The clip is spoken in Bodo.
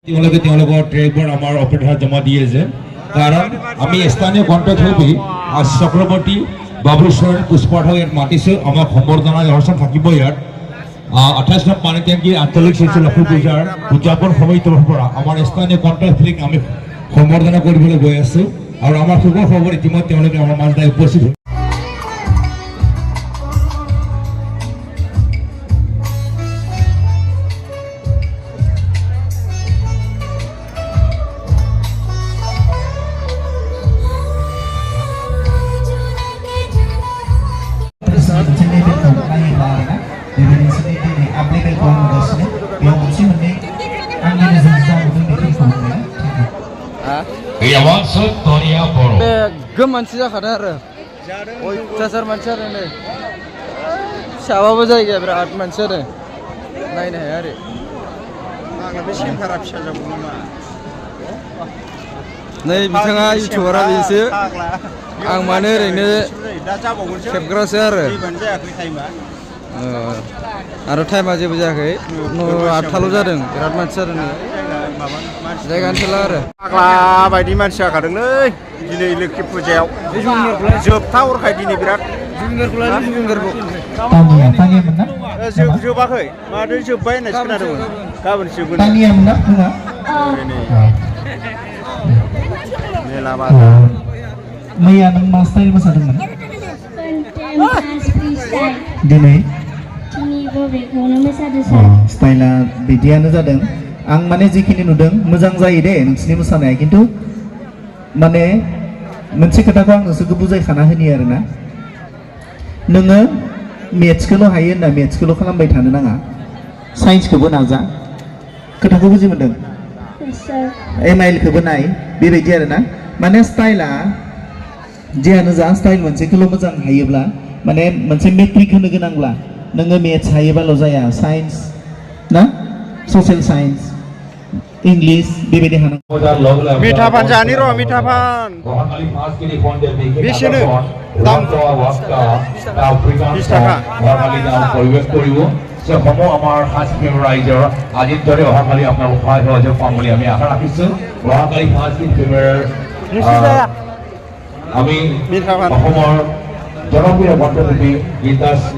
ট্ৰেকবোৰ আমাৰ অপেক্ষাত জমা দি আছে কাৰণ আমি স্থানীয় কণ্ঠশিল্পী চক্ৰৱৰ্তী বাবুচৰণ পুষ্পাৰ্থক ইয়াত মাতিছোঁ আমাক সম্বৰ্ধনা অনুষ্ঠান থাকিব ইয়াত 28 নং পানী টেংকী আঞ্চলিক শিশু লক্ষ্মী পূজাৰ উদযাপন সমিতিৰ পৰা আমাৰ স্থানীয় কণ্ঠশিল্পীক আমি সম্বৰ্ধনা কৰিবলৈ গৈ আছোঁ আৰু আমাৰ শুভ খবৰ ইতিমধ্যে তেওঁলোকে আমাৰ মাজত উপস্থিত मानसि जाखादों आरो अयथासार मानसि आरो नै फिसाबाबो जायगाया बिराद मानसि आरो नायनो हाया आरो आंना बे सेमकारा फिसा जाबाय नामा नै बिथाङा इउटिउबारा बेसो आं माने ओरैनो खेबग्रासो आरो टाइमा जेबो जायाखै 8टाल' जादों बिराद मानसि जादों जायगा ओनसोला आरो फाग्ला बायदि मानसि जाखादोंलै दिनै लोखि फुजायाव जोबथा हरखाय दिनै बिराद जोबाखै माथो जोब्बाय होननायसो खोनादोंमोन गाबोन जोबगोन मेला बाजार मैया नों मा स्टाइल मोसादोंमोन दिनै स्टाइला बिदियानो जादों आं माने जिखिनि नुदों मोजां जायो दे नोंसिनि मोसानाया खिन्थु माने मोनसे खोथाखौ आं नोंसोरखौ बुजायखाना होनि आरोना नोङो मेथ्सखौल' हायो होनना मेथ्सखौल' खालामबाय थानो नाङा साइन्सखौबो नाजा खोथाखौ बुजि मोनदों एमआइलखौबो नाय बेबायदि आरोना माने स्टाइला जियानो जा स्टाइल मोनसेखौल' मोजां हायोब्ला माने मोनसे मेट्रिक होनो गोनांब्ला नोङो मेथ्स हायोबाल' जाया साइन्स ना ससियेल साइन्स इंग्लिश बेबायदि हानांगौ मिठापान जानि र' मिठापान बेसेनो दाम 20 টাকা পৰিৱেশ কৰিব সমূহ আমাৰ সাংস্কৃতিক ৰাইজৰ আজিৰ দৰে অহাকালি আপোনালোক সহায় সহযোগ পাম বুলি আমি আশা ৰাখিছোঁ অহাকালি সাংস্কৃতিক আমি অসমৰ জনপ্ৰিয় কণ্ঠশিল্পী গীতাস